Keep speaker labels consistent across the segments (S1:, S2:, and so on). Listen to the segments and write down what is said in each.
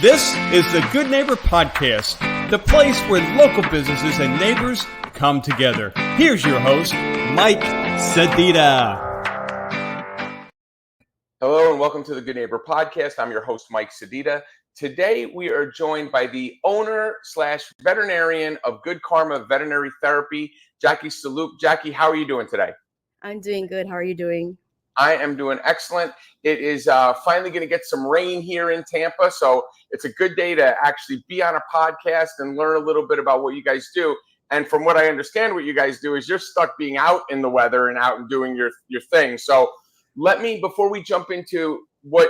S1: This is the Good Neighbor Podcast, the place where local businesses and neighbors come together. Here's your host, Mike Sedita.
S2: Hello and welcome to the Good Neighbor Podcast. I'm your host, Mike Sedita. Today we are joined by the owner/veterinarian of Good Karma Veterinary Therapy, Jackie Saleep. Jackie, how are you doing today?
S3: I'm doing good. How are you doing?
S2: I am doing excellent. It is finally going to get some rain here in Tampa, so it's a good day to actually be on a podcast and learn a little bit about what you guys do. And from what I understand, what you guys do is you're stuck being out in the weather and out and doing your thing. So let me, before we jump into what,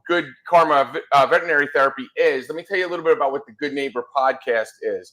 S2: Good Karma Veterinary Therapy is, let me tell you a little bit about what the Good Neighbor Podcast is.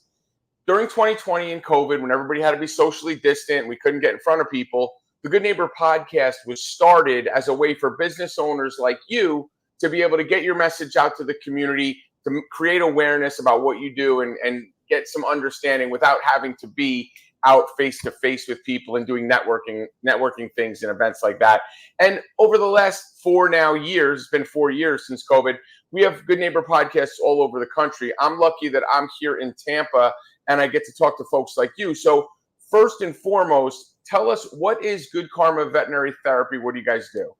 S2: During 2020 and COVID, when everybody had to be socially distant, we couldn't get in front of people, the Good Neighbor Podcast was started as a way for business owners like you to be able to get your message out to the community, to create awareness about what you do and get some understanding without having to be out face to face with people and doing networking things and events like that. And over the last 4 years, it's been 4 years since COVID, we have Good Neighbor Podcasts all over the country. I'm lucky that I'm here in Tampa and I get to talk to folks like you. So first and foremost, tell us, what is Good Karma Veterinary Therapy? What do you guys do?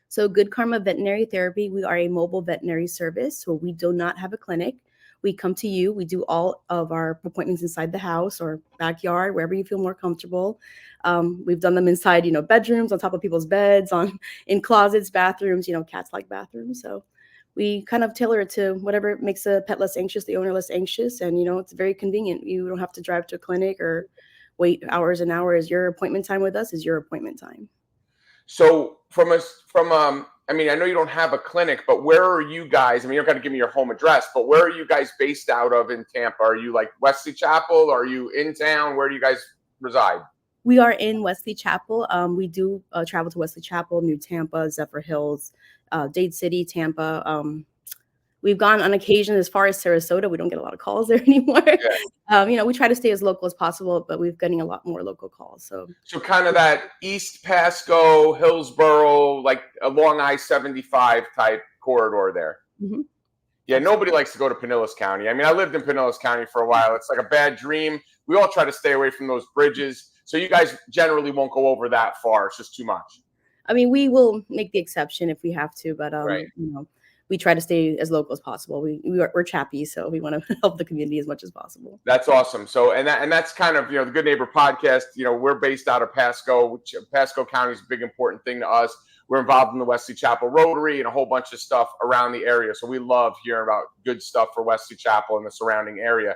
S3: So Good Karma Veterinary Therapy, we are a mobile veterinary service. So we do not have a clinic. We come to you. We do all of our appointments inside the house or backyard, wherever you feel more comfortable. We've done them inside, bedrooms, on top of people's beds, in closets, bathrooms, cats like bathrooms. So we kind of tailor it to whatever makes a pet less anxious, the owner less anxious. And, it's very convenient. You don't have to drive to a clinic or wait hours and hours. Your appointment time with us is your appointment time.
S2: So I know you don't have a clinic, but where are you guys? You don't got to give me your home address, but where are you guys based out of in Tampa? Are you like Wesley Chapel? Are you in town? Where do you guys reside?
S3: We are in Wesley Chapel. We do travel to Wesley Chapel, New Tampa, Zephyr Hills, Dade City, Tampa. We've gone on occasion as far as Sarasota. We don't get a lot of calls there anymore. Yeah. We try to stay as local as possible, but we're getting a lot more local calls. So
S2: kind of that East Pasco, Hillsborough, like along I-75 type corridor there.
S3: Mm-hmm.
S2: Yeah, nobody likes to go to Pinellas County. I lived in Pinellas County for a while. It's like a bad dream. We all try to stay away from those bridges. So you guys generally won't go over that far. It's just too much.
S3: We will make the exception if we have to, but
S2: right.
S3: We try to stay as local as possible. We're chappies, so we want to help the community as much as possible.
S2: That's awesome. So, and that's kind of, the Good Neighbor Podcast, we're based out of Pasco, which Pasco County is a big, important thing to us. We're involved in the Wesley Chapel Rotary and a whole bunch of stuff around the area. So we love hearing about good stuff for Wesley Chapel and the surrounding area.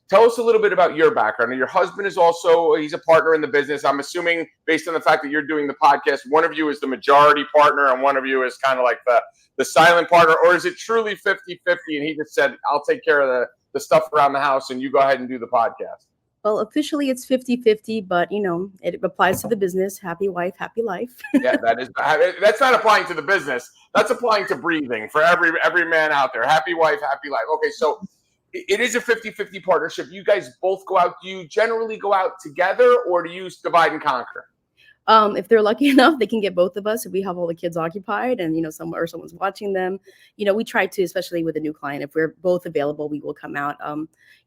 S2: Tell us a little bit about your background. Your husband is he's a partner in the business. I'm assuming, based on the fact that you're doing the podcast, one of you is the majority partner and one of you is kind of like the silent partner, or is it truly 50-50 and he just said, I'll take care of the stuff around the house and you go ahead and do the podcast?
S3: Well, officially it's 50-50, but it applies to the business. Happy wife, happy life.
S2: Yeah, that's not applying to the business. That's applying to breathing for every man out there. Happy wife, happy life. Okay, so it is a 50-50 partnership. You guys both go out. Do you generally go out together or do you divide and conquer?
S3: If they're lucky enough, they can get both of us. If we have all the kids occupied and, someone's watching them, we try to, especially with a new client, if we're both available, we will come out.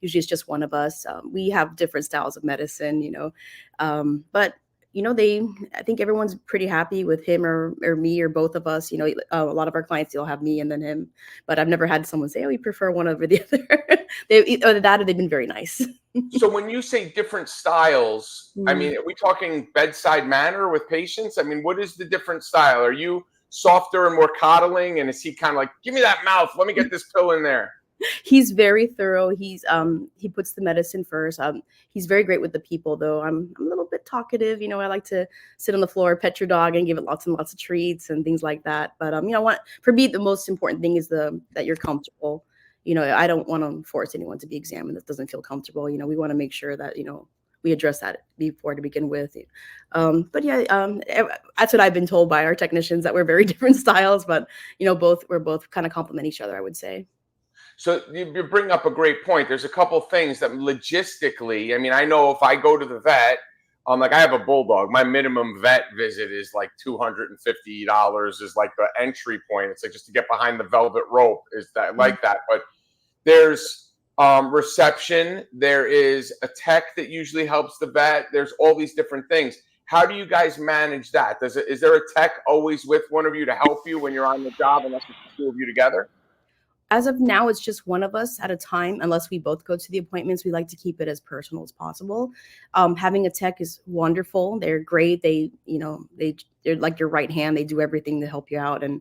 S3: Usually it's just one of us. We have different styles of medicine, but I think everyone's pretty happy with him or me or both of us. A lot of our clients still have me and then him, but I've never had someone say, "Oh, we prefer one over the other." They've been very nice.
S2: So when you say different styles, are we talking bedside manner with patients? What is the different style? Are you softer and more coddling? And is he kind of like, give me that mouth, let me get this pill in there?
S3: He's very thorough. He puts the medicine first. He's very great with the people, though. I'm a little bit talkative. I like to sit on the floor, pet your dog, and give it lots and lots of treats and things like that. But for me, the most important thing is that you're comfortable. I don't want to force anyone to be examined that doesn't feel comfortable. We want to make sure that we address that before to begin with. But yeah, that's what I've been told by our technicians, that we're very different styles, but we're both kind of complement each other, I would say.
S2: So you bring up a great point. There's a couple things that logistically, I know if I go to the vet, Like I have a bulldog. My minimum vet visit is like $250 is like the entry point. It's like just to get behind the velvet rope is that like that. But there's reception. There is a tech that usually helps the vet. There's all these different things. How do you guys manage that? Is there a tech always with one of you to help you when you're on the job, unless it's the two of you together?
S3: As of now, it's just one of us at a time. Unless we both go to the appointments, we like to keep it as personal as possible. Having a tech is wonderful. They're great. They're like your right hand. They do everything to help you out. And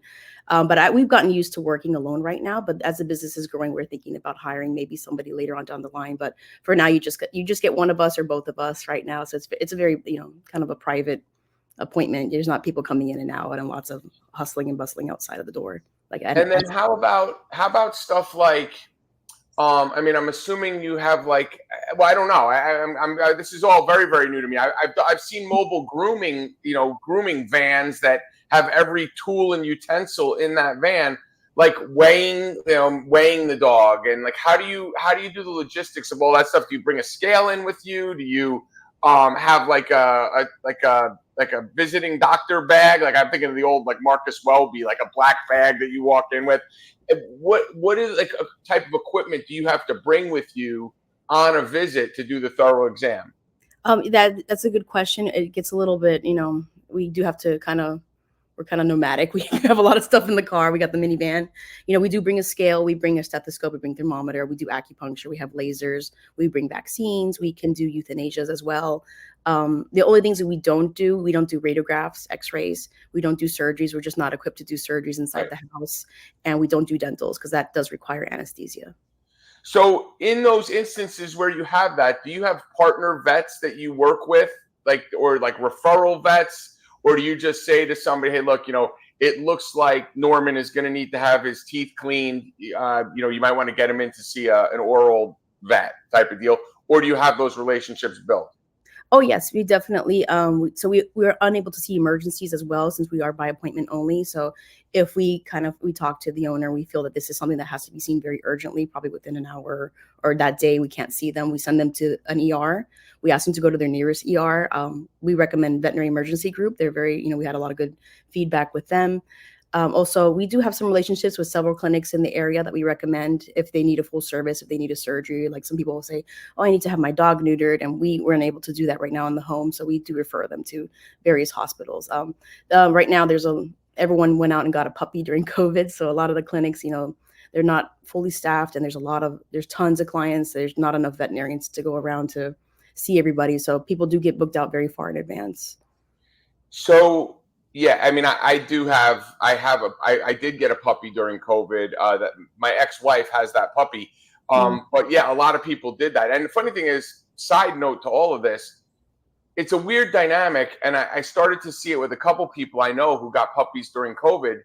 S3: we've gotten used to working alone right now. But as the business is growing, we're thinking about hiring maybe somebody later on down the line. But for now, you just get one of us or both of us right now. So it's a very kind of a private appointment. There's not people coming in and out and lots of hustling and bustling outside of the door.
S2: And then how about stuff like, I mean, I'm assuming you have like, well, I don't know. This is all very, very new to me. I've seen mobile grooming, grooming vans that have every tool and utensil in that van, like weighing the dog, and like how do you do the logistics of all that stuff? Do you bring a scale in with you? Do you have like a visiting doctor bag? Like I'm thinking of the old like Marcus Welby, like a black bag that you walk in with. What is like a type of equipment do you have to bring with you on a visit to do the thorough exam?
S3: That's a good question. It gets a little bit, we do have to we're kind of nomadic. We have a lot of stuff in the car. We got the minivan. We do bring a scale. We bring a stethoscope. We bring thermometer. We do acupuncture. We have lasers. We bring vaccines. We can do euthanasias as well. The only things that we don't do radiographs, x-rays. We don't do surgeries. We're just not equipped to do surgeries inside the house. And we don't do dentals because that does require anesthesia.
S2: So in those instances where you have that, do you have partner vets that you work with, or referral vets? Or do you just say to somebody, hey, look, it looks like Norman is going to need to have his teeth cleaned. You might want to get him in to see an oral vet type of deal. Or do you have those relationships built?
S3: Oh, yes, we definitely. So we're unable to see emergencies as well, since we are by appointment only. So if we talk to the owner, we feel that this is something that has to be seen very urgently, probably within an hour or that day, we can't see them. We send them to an ER. We ask them to go to their nearest ER. We recommend Veterinary Emergency Group. They're very, we had a lot of good feedback with them. Also, we do have some relationships with several clinics in the area that we recommend if they need a full service, if they need a surgery. Like some people will say, oh, I need to have my dog neutered, and we weren't able to do that right now in the home. So we do refer them to various hospitals. Right now, everyone went out and got a puppy during COVID. So a lot of the clinics, they're not fully staffed, and there's tons of clients. There's not enough veterinarians to go around to see everybody. So people do get booked out very far in advance.
S2: So yeah, I mean, I did get a puppy during COVID. That my ex-wife has that puppy. But yeah, a lot of people did that. And the funny thing is, side note to all of this, it's a weird dynamic. And I started to see it with a couple people I know who got puppies during COVID.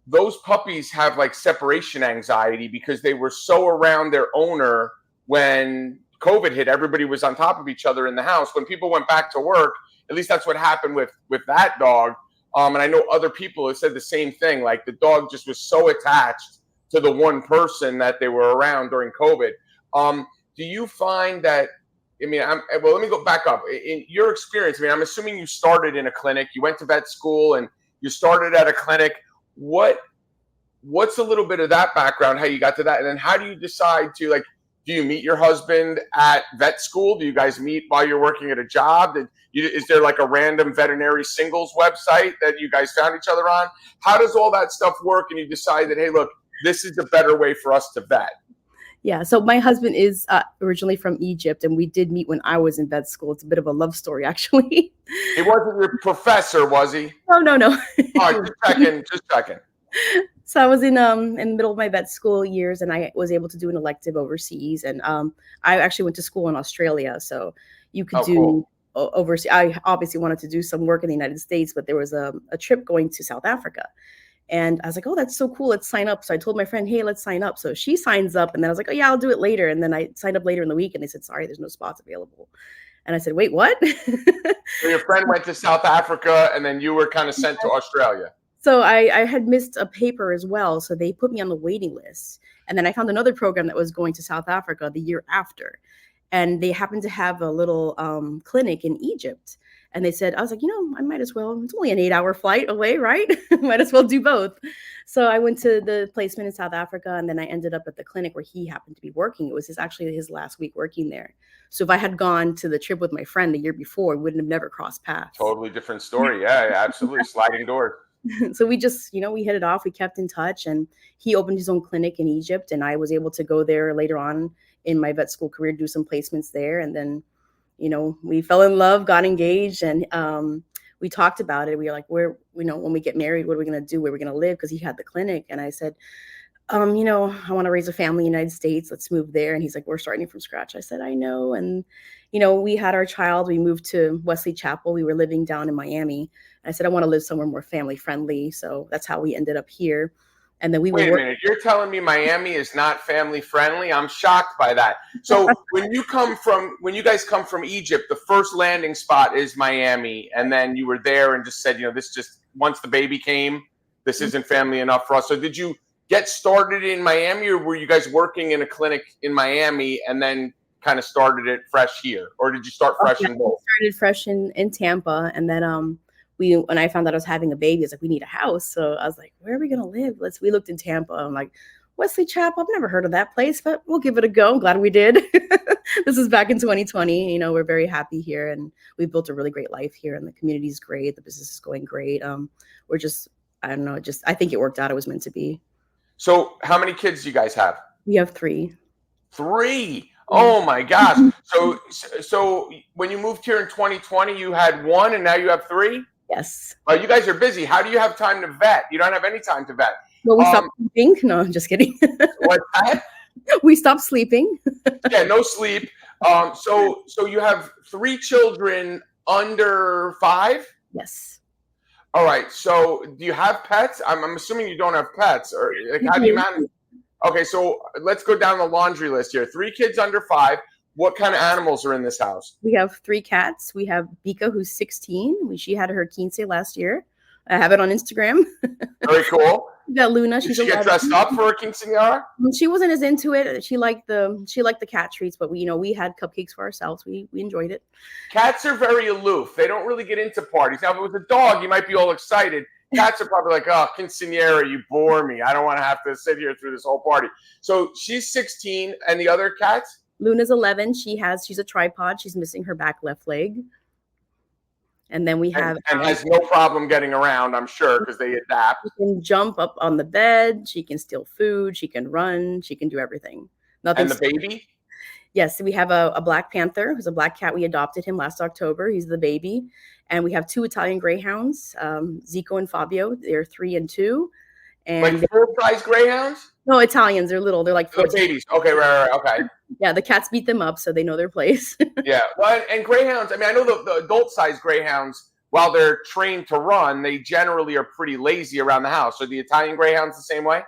S2: Those puppies have like separation anxiety because they were so around their owner when COVID hit. Everybody was on top of each other in the house. When people went back to work, at least that's what happened with that dog. And I know other people have said the same thing. Like the dog just was so attached to the one person that they were around during COVID. Do you find that, let me go back up. In your experience, I'm assuming you started in a clinic, you went to vet school and you started at a clinic. What's a little bit of that background, how you got to that? And then how do you decide to do you meet your husband at vet school? Do you guys meet while you're working at a job? Is there like a random veterinary singles website that you guys found each other on? How does all that stuff work? And you decide that, hey, look, this is a better way for us to vet.
S3: Yeah. So my husband is originally from Egypt, and we did meet when I was in vet school. It's a bit of a love story, actually.
S2: He wasn't your professor, was he?
S3: No.
S2: All right, just checking.
S3: So I was in the middle of my vet school years, and I was able to do an elective overseas. And I actually went to school in Australia, so you could do overseas. I obviously wanted to do some work in the United States, but there was a trip going to South Africa. And I was like, oh, that's so cool. Let's sign up. So I told my friend, hey, let's sign up. So she signs up. And then I was like, oh, yeah, I'll do it later. And then I signed up later in the week, and they said, sorry, there's no spots available. And I said, wait, what?
S2: So your friend went to South Africa, and then you were kind of sent to Australia.
S3: So I had missed a paper as well. So they put me on the waiting list. And then I found another program that was going to South Africa the year after. and they happened to have a little clinic in Egypt. And they said, I was like, I might as well. It's only an 8-hour flight away, right? Might as well do both. So I went to the placement in South Africa, and then I ended up at the clinic where he happened to be working. It was actually his last week working there. So if I had gone to the trip with my friend the year before, we wouldn't have never crossed paths.
S2: Totally different story. Yeah, absolutely. Sliding doors.
S3: So we just, we hit it off. We kept in touch, and he opened his own clinic in Egypt, and I was able to go there later on in my vet school career, do some placements there. And then, we fell in love, got engaged, and we talked about it. We were like, when we get married, what are we going to do? Where are we going to live? Because he had the clinic. And I said, I want to raise a family in the United States. Let's move there. And he's like, we're starting from scratch. I said, I know. And, we had our child. We moved to Wesley Chapel. We were living down in Miami. And I said, I want to live somewhere more family friendly. So that's how we ended up here. And then
S2: Wait a minute, you're telling me Miami is not family friendly? I'm shocked by that. So when you guys come from Egypt, the first landing spot is Miami, and then you were there and just said, this just, once the baby came, this isn't family enough for us. So did you get started in Miami, or were you guys working in a clinic in Miami and then kind of started it fresh here? Or did you start fresh in both?
S3: Started fresh in Tampa, and then when I found out I was having a baby, I was like, we need a house. So I was like, where are we going to live? We looked in Tampa. I'm like, Wesley Chapel, I've never heard of that place, but we'll give it a go. I'm glad we did. This is back in 2020. We're very happy here, and we built a really great life here, and the community is great. The business is going great. We're just, I don't know, I think it worked out. It was meant to be.
S2: So how many kids do you guys have?
S3: We have 3.
S2: 3. Oh my gosh. So when you moved here in 2020, you had 1 and now you have 3?
S3: Yes.
S2: You guys are busy. How do you have time to vet? You don't have any time to vet.
S3: Well, we stopped sleeping. No, I'm just kidding.
S2: What's that?
S3: We stopped sleeping.
S2: Yeah, no sleep. So you have 3 children under 5?
S3: Yes.
S2: All right. So do you have pets? I'm assuming you don't have pets, or how do you manage? Okay, so let's go down the laundry list here. 3 kids under 5. What kind of animals are in this house?
S3: We have 3 cats. We have Bika, who's 16. She had her quince last year. I have it on Instagram.
S2: Very cool.
S3: We got Luna.
S2: Did she get dressed up for a quinceañera?
S3: She wasn't as into it. She liked the cat treats, but we had cupcakes for ourselves. We enjoyed it.
S2: Cats are very aloof. They don't really get into parties. Now, if it was a dog, you might be all excited. Cats are probably like, oh, quinceañera, you bore me. I don't want to have to sit here through this whole party. So she's 16, and the other cats?
S3: Luna's 11. She's a tripod. She's missing her back left leg. And then we have
S2: and has no problem getting around, I'm sure, because they adapt.
S3: She can jump up on the bed. She can steal food. She can run. She can do everything. Nothing.
S2: And the baby?
S3: Yes, we have a Black Panther, who's a black cat. We adopted him last October. He's the baby. And we have 2 Italian greyhounds, Zico and Fabio. They're 3 and 2. And
S2: like full-size greyhounds?
S3: No, Italians. They're little. They're like 14.
S2: Babies. Okay, right, okay.
S3: Yeah, the cats beat them up, so they know their place.
S2: Yeah, well, and greyhounds, I mean, I know the adult-sized greyhounds, while they're trained to run, they generally are pretty lazy around the house. Are the Italian greyhounds the same way?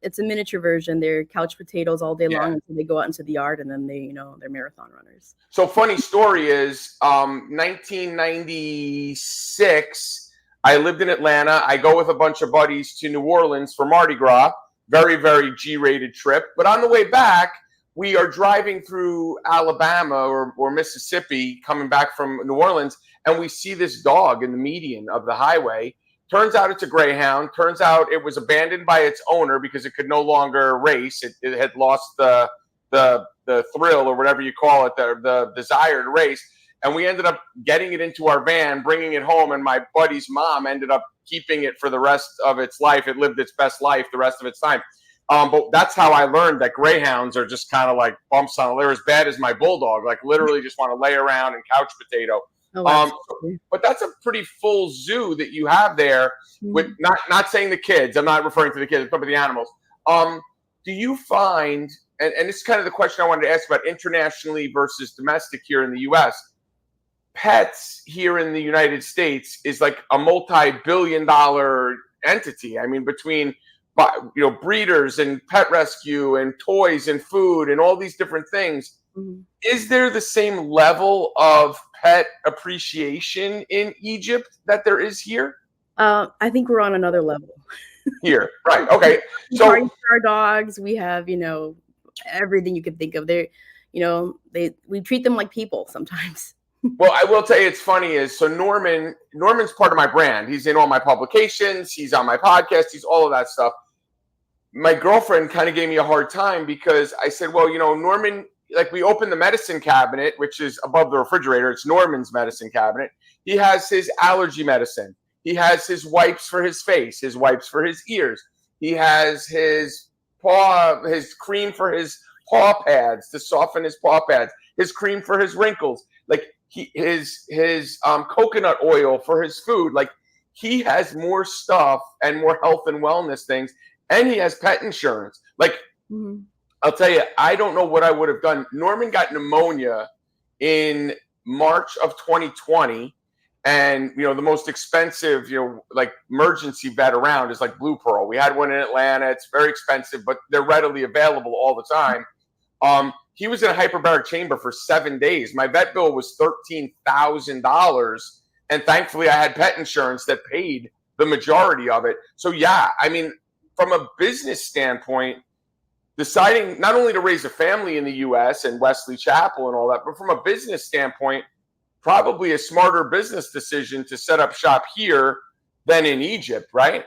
S3: It's a miniature version. They're couch potatoes all day long until they go out into the yard, and then they're marathon runners.
S2: So funny story is 1996, I lived in Atlanta. I go with a bunch of buddies to New Orleans for Mardi Gras. Very, very G-rated trip. But on the way back, we are driving through Alabama or Mississippi, coming back from New Orleans, and we see this dog in the median of the highway. Turns out it's a greyhound. Turns out it was abandoned by its owner because it could no longer race. It had lost the thrill, or whatever you call it, the desire to race. And we ended up getting it into our van, bringing it home, and my buddy's mom ended up keeping it for the rest of its life. It lived its best life the rest of its time. But that's how I learned that greyhounds are just kind of like bumps on. They're as bad as my bulldog, like literally just want to lay around and couch potato. Oh, but that's a pretty full zoo that you have there. With not saying the kids, I'm not referring to the kids, but the animals. Do you find, and this is kind of the question I wanted to ask about internationally versus domestic here in the U.S., pets here in the United States is like a multi-billion-dollar entity. I mean, between breeders and pet rescue and toys and food and all these different things. Mm-hmm. Is there the same level of pet appreciation in Egypt that there is here?
S3: I think we're on another level.
S2: Here, right? Okay.
S3: So our dogs, we have everything you can think of. There, we treat them like people sometimes.
S2: Well, I will tell you, it's funny is, so Norman's part of my brand. He's in all my publications. He's on my podcast. He's all of that stuff. My girlfriend kind of gave me a hard time because I said, well, Norman, like we opened the medicine cabinet, which is above the refrigerator. It's Norman's medicine cabinet. He has his allergy medicine. He has his wipes for his face, his wipes for his ears. He has his cream for his paw pads to soften his paw pads, his cream for his wrinkles. Like his coconut oil for his food. Like he has more stuff and more health and wellness things, and he has pet insurance. Like I'll tell you, I don't know what I would have done. Norman got pneumonia in March of 2020, and the most expensive like emergency vet around is like Blue Pearl. We had one in Atlanta. It's very expensive, but they're readily available all the time. He was in a hyperbaric chamber for 7 days. My vet bill was $13,000. And thankfully I had pet insurance that paid the majority of it. So yeah, I mean, from a business standpoint, deciding not only to raise a family in the US and Wesley Chapel and all that, but from a business standpoint, probably a smarter business decision to set up shop here than in Egypt, right?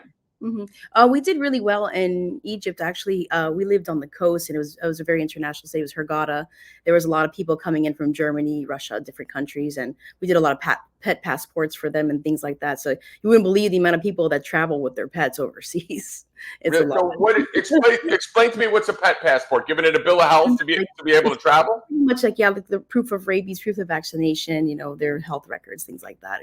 S3: We did really well in Egypt. Actually, we lived on the coast, and it was a very international state. It was Hurghada. There was a lot of people coming in from Germany, Russia, different countries, and we did a lot of pet passports for them and things like that. So you wouldn't believe the amount of people that travel with their pets overseas. It's really? A lot.
S2: Explain to me, what's a pet passport? Giving it a bill of health to be able to travel?
S3: Much like like the proof of rabies, proof of vaccination, their health records, things like that.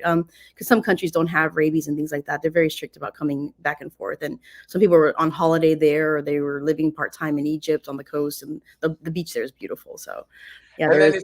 S3: Because some countries don't have rabies and things like that. They're very strict about coming back and forth. And some people were on holiday there, or they were living part-time in Egypt on the coast, and the beach there is beautiful. So yeah.
S2: And then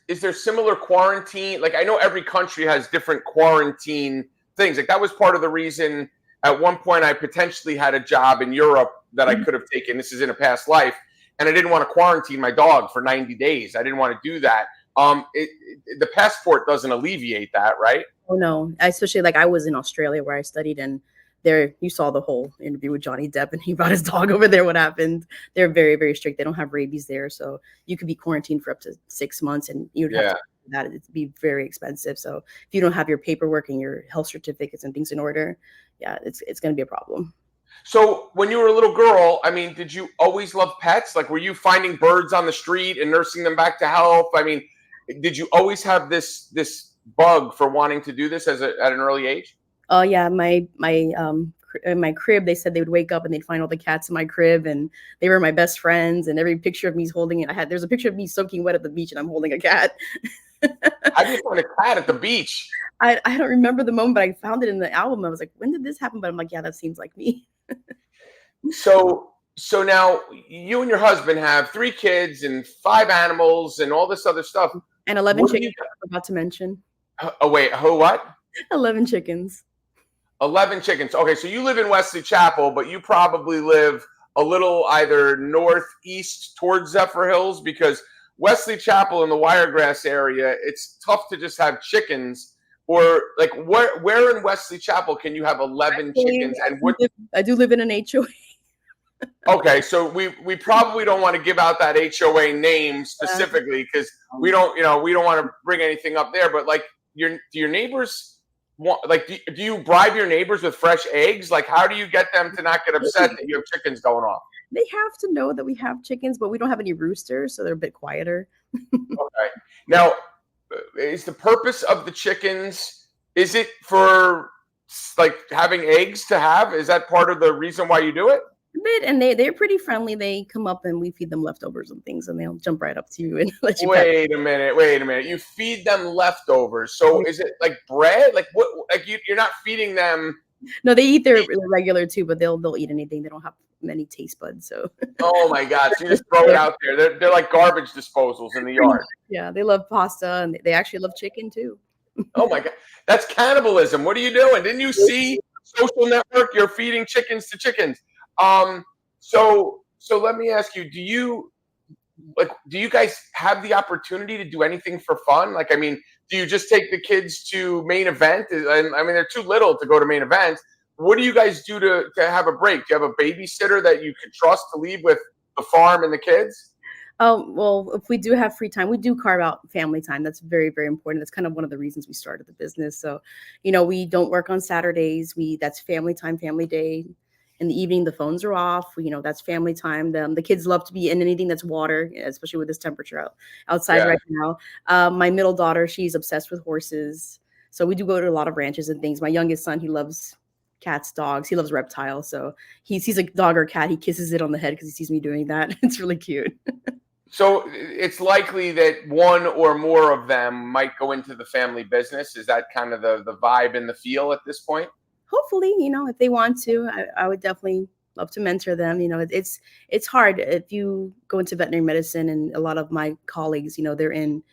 S2: is there similar quarantine? Like I know every country has different quarantine things. Like that was part of the reason at one point I potentially had a job in Europe that I could have taken. This is in a past life. And I didn't want to quarantine my dog for 90 days. I didn't want to do that. The passport doesn't alleviate that, right?
S3: Oh, no. Especially like I was in Australia where I studied, and there you saw the whole interview with Johnny Depp, and he brought his dog over there. What happened? They're very, very strict. They don't have rabies there. So you could be quarantined for up to 6 months, and you'd have to do that. It'd be very expensive. So if you don't have your paperwork and your health certificates and things in order, yeah, it's going to be a problem.
S2: So when you were a little girl, I mean, did you always love pets? Like, were you finding birds on the street and nursing them back to health? I mean, did you always have this bug for wanting to do this at an early age?
S3: Oh yeah, in my crib, they said they would wake up and they'd find all the cats in my crib, and they were my best friends. And every picture of me holding it, there's a picture of me soaking wet at the beach, and I'm holding a cat.
S2: How did you find a cat at the beach?
S3: I don't remember the moment, but I found it in the album. I was like, when did this happen? But I'm like, yeah, that seems like me.
S2: So now you and your husband have 3 kids and 5 animals and all this other stuff.
S3: And 11 chickens, I forgot to mention.
S2: Oh, wait, who, what?
S3: 11 chickens.
S2: 11 chickens. Okay, so you live in Wesley Chapel, but you probably live a little either northeast towards Zephyr Hills, because Wesley Chapel in the Wiregrass area, it's tough to just have chickens. Or like where in Wesley Chapel can you have 11 chickens? And
S3: I do live in an HOA.
S2: Okay, so we probably don't want to give out that HOA name specifically, because we don't want to bring anything up there. But like, do your neighbors do you bribe your neighbors with fresh eggs? Like, how do you get them to not get upset that you have chickens going off?
S3: They have to know that we have chickens, but we don't have any roosters, so they're a bit quieter.
S2: Okay. Now, is the purpose of the chickens, is it for like having eggs to have? Is that part of the reason why you do it?
S3: A bit, and they're pretty friendly. They come up and we feed them leftovers and things, and they'll jump right up to you and let you
S2: Wait a minute. You feed them leftovers. So is it like bread? Like what? Like you're not feeding them?
S3: No, they eat their regular too, but they'll eat anything. They don't have many taste buds. So.
S2: Oh my God! So you just throw it out there. They're like garbage disposals in the yard.
S3: Yeah, they love pasta, and they actually love chicken too.
S2: Oh my God, that's cannibalism. What are you doing? Didn't you see Social Network? You're feeding chickens to chickens. So let me ask you: do you guys have the opportunity to do anything for fun? Like, I mean, do you just take the kids to main event? And I mean, they're too little to go to main events. What do you guys do to have a break? Do you have a babysitter that you can trust to leave with the farm and the kids?
S3: Well, if we do have free time, we do carve out family time. That's very, very important. That's kind of one of the reasons we started the business. So, we don't work on Saturdays. That's family time, family day. In the evening, the phones are off. That's family time. The kids love to be in anything that's water, especially with this temperature outside
S2: Yeah.
S3: right now. My middle daughter, she's obsessed with horses. So we do go to a lot of ranches and things. My youngest son, he loves cats, dogs. He loves reptiles. So he sees a dog or cat, he kisses it on the head because he sees me doing that. It's really cute.
S2: So it's likely that one or more of them might go into the family business. Is that kind of the vibe and the feel at this point?
S3: Hopefully, if they want to, I would definitely love to mentor them. It's hard if you go into veterinary medicine, and a lot of my colleagues, they're in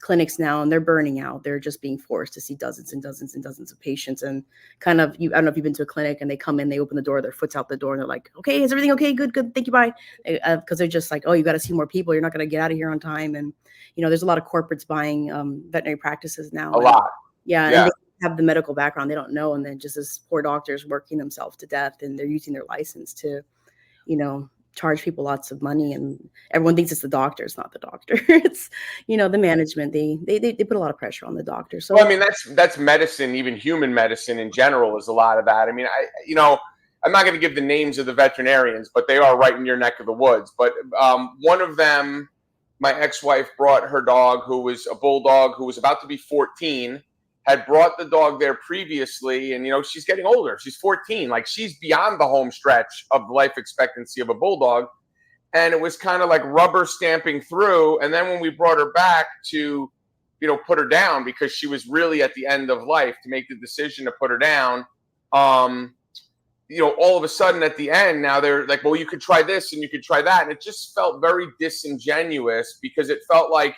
S3: clinics now and they're burning out. They're just being forced to see dozens and dozens and dozens of patients. And kind of, I don't know if you've been to a clinic and they come in, they open the door, their foot's out the door, and they're like, okay, is everything okay? Good, good. Thank you. Bye. Because they're just like, oh, you got to see more people. You're not going to get out of here on time. And, there's a lot of corporates buying veterinary practices now.
S2: A lot.
S3: Yeah.
S2: Yeah.
S3: And they have the medical background. They don't know. And then just as poor doctors working themselves to death, and they're using their license to, charge people lots of money, and everyone thinks it's the doctor. It's not the doctor. It's, the management. They put a lot of pressure on the doctor. So,
S2: Well, I mean, that's medicine, even human medicine in general is a lot of that. I mean, I'm not going to give the names of the veterinarians, but they are right in your neck of the woods. But one of them, my ex-wife brought her dog, who was a bulldog, who was about to be 14, had brought the dog there previously. And, she's getting older. She's 14. Like, she's beyond the home stretch of life expectancy of a bulldog. And it was kind of like rubber stamping through. And then when we brought her back to, put her down, because she was really at the end of life, to make the decision to put her down, all of a sudden at the end, now they're like, well, you could try this and you could try that. And it just felt very disingenuous, because it felt like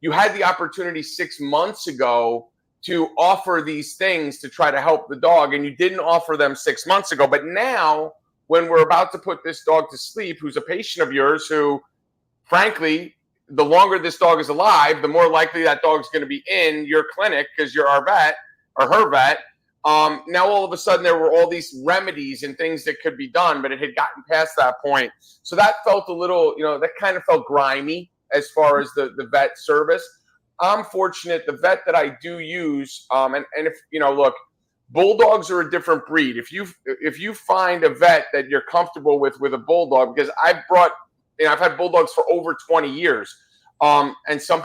S2: you had the opportunity 6 months ago to offer these things to try to help the dog, and you didn't offer them 6 months ago. But now, when we're about to put this dog to sleep, who's a patient of yours, who, frankly, the longer this dog is alive, the more likely that dog's going to be in your clinic because you're our vet or her vet. Now, all of a sudden, there were all these remedies and things that could be done, but it had gotten past that point. So that felt a little, that kind of felt grimy as far as the vet service. I'm fortunate, the vet that I do use, and if, look, bulldogs are a different breed. If you find a vet that you're comfortable with a bulldog, because I've had bulldogs for over 20 years. And some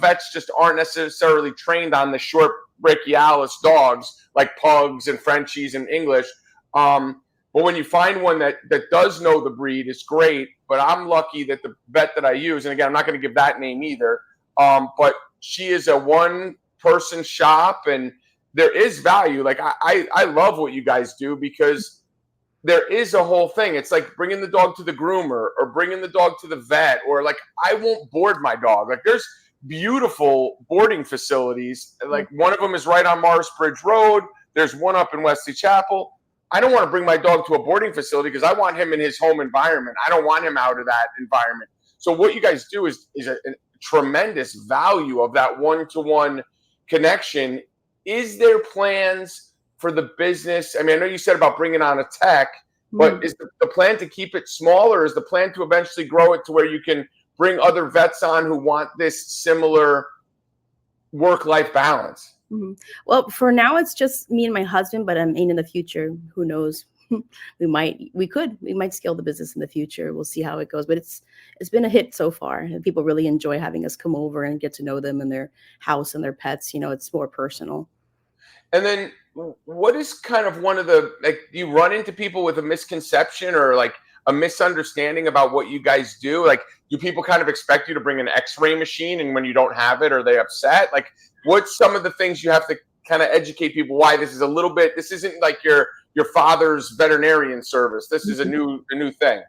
S2: vets just aren't necessarily trained on the short brachialis dogs like pugs and Frenchies and English. But when you find one that does know the breed, it's great. But I'm lucky that the vet that I use, and again, I'm not going to give that name either, but she is a one-person shop, and there is value. Like, I love what you guys do, because there is a whole thing. It's like bringing the dog to the groomer or bringing the dog to the vet, or like, I won't board my dog. Like, there's beautiful boarding facilities. Like, one of them is right on Morris Bridge Road. There's one up in Wesley Chapel. I don't want to bring my dog to a boarding facility because I want him in his home environment. I don't want him out of that environment. So what you guys do is a tremendous value of that one-to-one connection. Is there plans for the business? I mean, I know you said about bringing on a tech, but is the plan to keep it small, or is the plan to eventually grow it to where you can bring other vets on who want this similar work-life balance?
S3: Mm-hmm. Well, for now, it's just me and my husband, but I mean, in the future, who knows? we might scale the business in the future. We'll see how it goes, but it's been a hit so far, and people really enjoy having us come over and get to know them and their house and their pets. It's more personal.
S2: And then what is kind of one of the, like, do you run into people with a misconception or like a misunderstanding about what you guys do? Like, do people kind of expect you to bring an x-ray machine, and when you don't have it, are they upset? Like, what's some of the things you have to kind of educate people why this isn't like your father's veterinarian service. This is a new thing.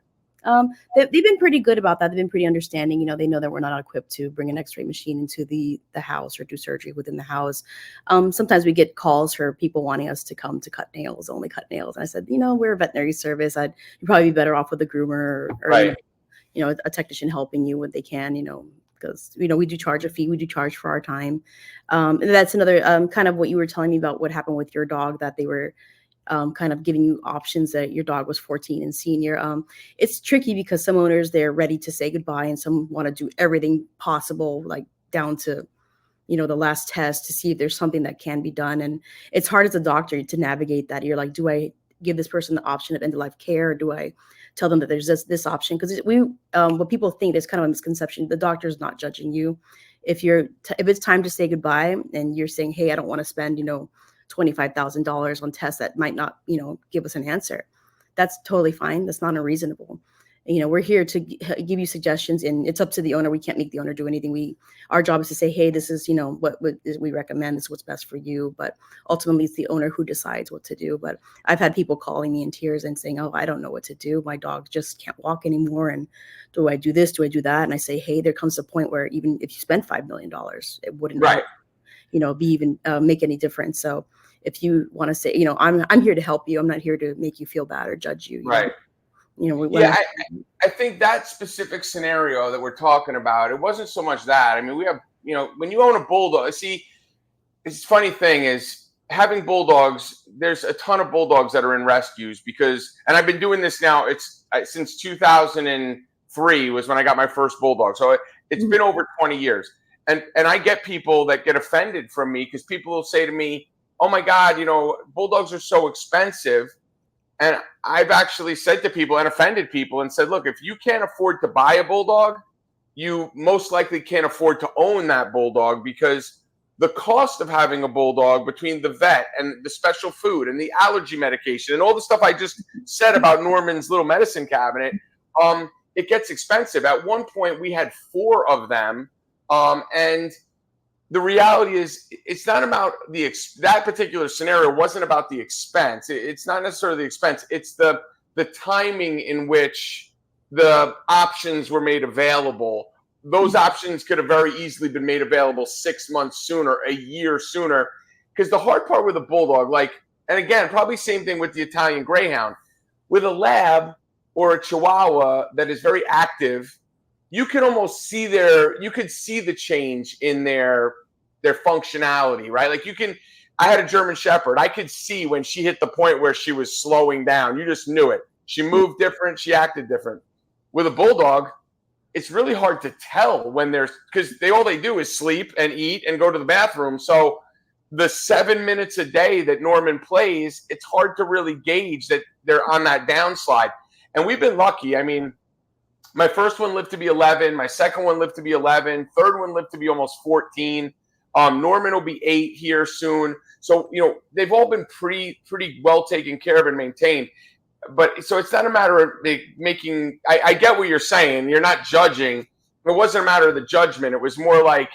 S3: They've been pretty good about that. They've been pretty understanding. They know that we're not equipped to bring an x-ray machine into the house or do surgery within the house. Sometimes we get calls for people wanting us to come to cut nails, only cut nails. And I said, we're a veterinary service. You'd probably be better off with a groomer or
S2: right.
S3: A technician helping you when they can, because, we do charge a fee. We do charge for our time. And that's another kind of what you were telling me about what happened with your dog, that they were kind of giving you options that your dog was 14 and senior. It's tricky because some owners, they're ready to say goodbye, and some want to do everything possible, like down to, the last test to see if there's something that can be done. And it's hard as a doctor to navigate that. You're like, do I give this person the option of end of life care, or do I tell them that there's this option? Because what people think is kind of a misconception. The doctor is not judging you. If it's time to say goodbye and you're saying, hey, I don't want to spend, $25,000 on tests that might not, give us an answer, that's totally fine. That's not unreasonable. We're here to give you suggestions, and it's up to the owner. We can't make the owner do anything. Our job is to say, hey, this is, what we recommend. This is what's best for you. But ultimately, it's the owner who decides what to do. But I've had people calling me in tears and saying, oh, I don't know what to do. My dog just can't walk anymore. And do I do this? Do I do that? And I say, hey, there comes a point where even if you spend $5 million, it wouldn't, be even make any difference. So if you want to say, I'm here to help you. I'm not here to make you feel bad or judge you.
S2: Right.
S3: I
S2: think that specific scenario that we're talking about, it wasn't so much that. I mean, we have, when you own a bulldog, see, this funny thing is having bulldogs, there's a ton of bulldogs that are in rescues and I've been doing this now, since 2003 was when I got my first bulldog. So it's been over 20 years. And I get people that get offended from me because people will say to me, oh my God, bulldogs are so expensive. And I've actually said to people and offended people and said, look, if you can't afford to buy a bulldog, you most likely can't afford to own that bulldog, because the cost of having a bulldog, between the vet and the special food and the allergy medication and all the stuff I just said about Norman's little medicine cabinet, it gets expensive. At one point, we had 4 of them. And the reality is, it's not about that particular scenario wasn't about the expense. It's not necessarily the expense. It's the timing in which the options were made available. Those options could have very easily been made available 6 months sooner, a year sooner. Because the hard part with a bulldog, and again, probably same thing with the Italian greyhound, with a lab or a Chihuahua that is very active, you could almost see the change in their functionality, right? I had a German Shepherd. I could see when she hit the point where she was slowing down. You just knew it. She moved different. She acted different. With a bulldog, it's really hard to tell because all they do is sleep and eat and go to the bathroom. So the 7 minutes a day that Norman plays, it's hard to really gauge that they're on that downslide. And we've been lucky. I mean, my first one lived to be 11. My second one lived to be 11. Third one lived to be almost 14. Norman will be 8 here soon. So, they've all been pretty well taken care of and maintained. But so it's not a matter of making, I get what you're saying. You're not judging. It wasn't a matter of the judgment. It was more like,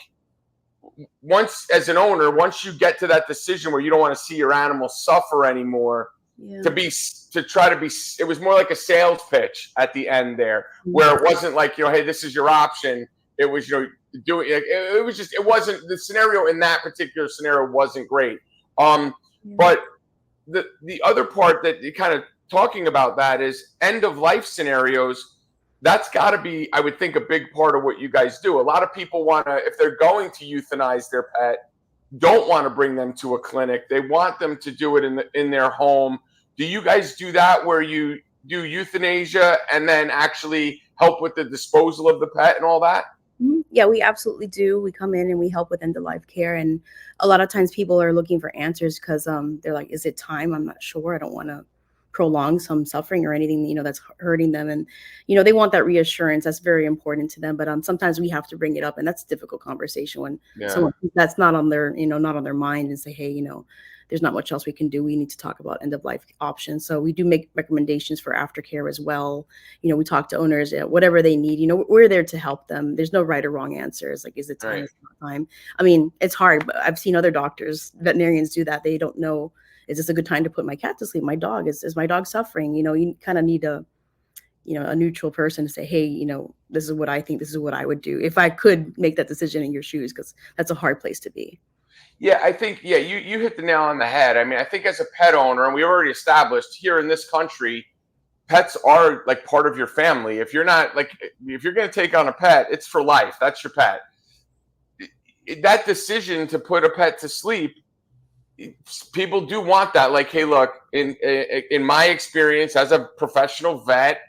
S2: as an owner, once you get to that decision where you don't want to see your animal suffer anymore, it was more like a sales pitch at the end there, where it wasn't like, hey, this is your option. It was, it wasn't, the scenario in that particular scenario wasn't great. But the other part that you kind of talking about that is end of life scenarios. That's got to be, I would think, a big part of what you guys do. A lot of people want to, if they're going to euthanize their pet, don't want to bring them to a clinic. They want them to do it in their home. Do you guys do that, where you do euthanasia and then actually help with the disposal of the pet and all that?
S3: Yeah, we absolutely do. We come in and we help with end of life care. And a lot of times people are looking for answers because they're like, is it time? I'm not sure. I don't want to prolong some suffering or anything, that's hurting them. And, they want that reassurance. That's very important to them. But sometimes we have to bring it up. And that's a difficult conversation when someone that's not on their, not on their mind, and say, hey, there's not much else we can do. We need to talk about end of life options. So we do make recommendations for aftercare as well. We talk to owners, whatever they need. We're there to help them. There's no right or wrong answer. It's like, is it time? Right. Is it not time? I mean, it's hard, but I've seen other doctors, veterinarians do that. They don't know, is this a good time to put my cat to sleep? My dog, is my dog suffering? You kind of need a neutral person to say, hey, this is what I think, this is what I would do if I could make that decision in your shoes, because that's a hard place to be.
S2: Yeah, I think, you hit the nail on the head. I mean, I think as a pet owner, and we already established here in this country, pets are like part of your family. If you're going to take on a pet, it's for life. That's your pet. That decision to put a pet to sleep, people do want that. Like, hey, look, in my experience as a professional vet,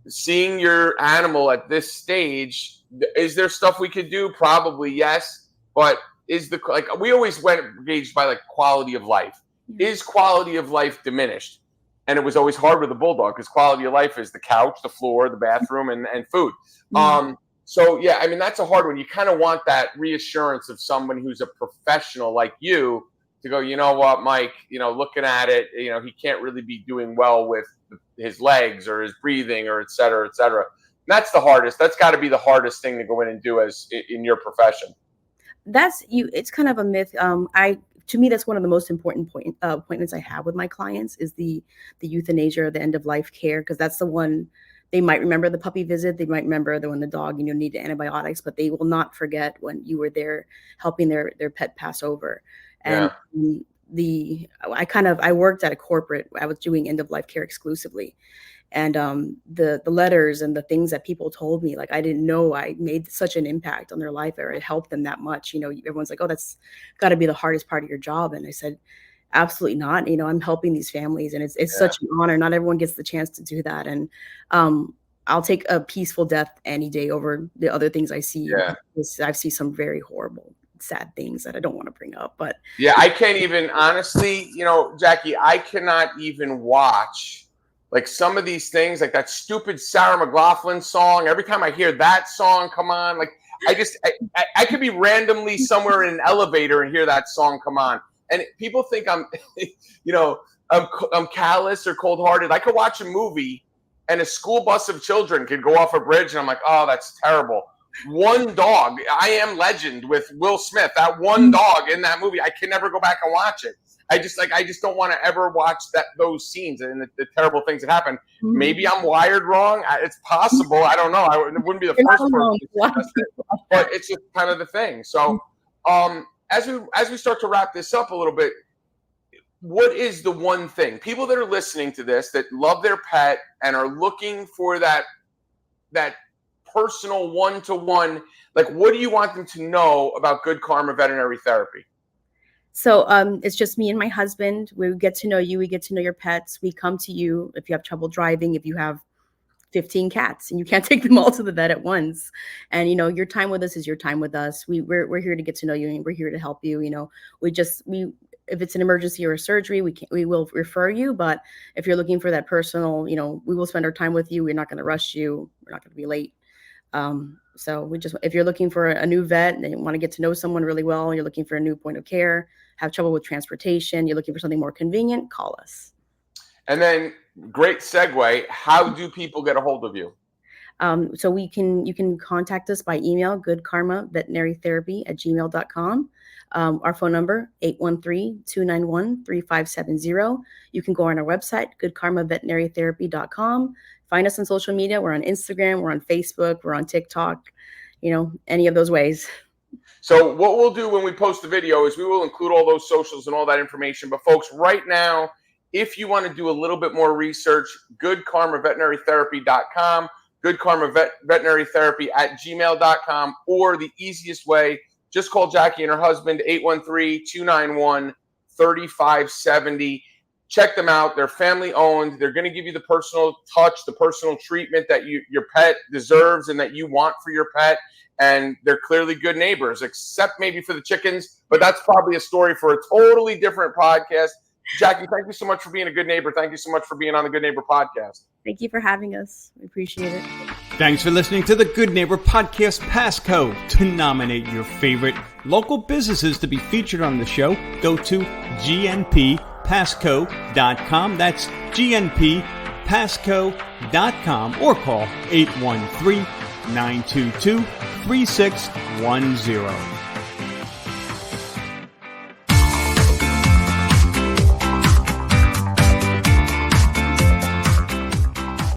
S2: seeing your animal at this stage, is there stuff we could do? Probably yes, but we always went engaged by like quality of life. Is quality of life diminished? And it was always hard with a bulldog because quality of life is the couch, the floor, the bathroom, and food. So yeah, I mean, that's a hard one. You kind of want that reassurance of someone who's a professional like you to go, you know what, Mike, looking at it, he can't really be doing well with his legs or his breathing or et cetera, et cetera. And that's the hardest. That's got to be the hardest thing to go in and do in your profession.
S3: It's kind of a myth. To me, that's one of the most important appointments I have with my clients is the euthanasia or the end of life care, because that's the one. They might remember the puppy visit. They might remember when the dog, needed antibiotics, but they will not forget when you were there helping their pet pass over. And I worked at a corporate. I was doing end of life care exclusively, and the letters and the things that people told me, like, I didn't know I made such an impact on their life or it helped them that much. Everyone's like, oh, that's got to be the hardest part of your job, and I said, absolutely not. I'm helping these families, and it's such an honor. Not everyone gets the chance to do that. And I'll take a peaceful death any day over the other things I see. Yeah. I've seen some very horrible, sad things that I don't want to bring up, but
S2: yeah, I can't even, honestly, Jackie, I cannot even watch like some of these things, like that stupid Sarah McLachlan song. Every time I hear that song come on, like I could be randomly somewhere in an elevator and hear that song come on. And people think I'm, I'm callous or cold-hearted. I could watch a movie and a school bus of children could go off a bridge and I'm like, oh, that's terrible. One dog, I Am Legend with Will Smith, that one dog in that movie, I can never go back and watch it. I just don't want to ever watch those scenes and the terrible things that happen. Maybe I'm wired wrong. It's possible. I don't know. It wouldn't be the first person to suggest it, but it's just kind of the thing. So, as we start to wrap this up a little bit, what is the one thing people that are listening to this that love their pet and are looking for that personal one-to-one, like, what do you want them to know about Good Karma Veterinary Therapy?
S3: So it's just me and my husband. We get to know you. We get to know your pets. We come to you if you have trouble driving, if you have 15 cats and you can't take them all to the vet at once. And, your time with us is your time with us. We're here to get to know you, and we're here to help you. If it's an emergency or a surgery, we will refer you. But if you're looking for that personal, we will spend our time with you. We're not going to rush you. We're not going to be late. So if you're looking for a new vet and you want to get to know someone really well, you're looking for a new point of care, have trouble with transportation, you're looking for something more convenient, call us. And
S2: then, great segue, how do people get a hold of you?
S3: So you can contact us by email, goodkarmaveterinarytherapy@gmail.com. Our phone number, 813-291-3570. You can go on our website, goodkarmaveterinarytherapy.com. Find us on social media. We're on Instagram, we're on Facebook, we're on TikTok, any of those ways.
S2: So what we'll do when we post the video is we will include all those socials and all that information. But folks, right now, if you want to do a little bit more research, goodkarmaveterinarytherapy.com, goodkarmaveterinarytherapy@gmail.com, or the easiest way, just call Jackie and her husband, 813-291-3570. Check them out. They're family owned. They're going to give you the personal touch, the personal treatment that your pet deserves and that you want for your pet. And they're clearly good neighbors, except maybe for the chickens. But that's probably a story for a totally different podcast. Jackie, thank you so much for being a good neighbor. Thank you so much for being on the Good Neighbor Podcast.
S3: Thank you for having us. We appreciate it.
S1: Thanks for listening to the Good Neighbor Podcast Pasco. To nominate your favorite local businesses to be featured on the show, go to gnppasco.com. That's gnppasco.com, or call 813-922-3610.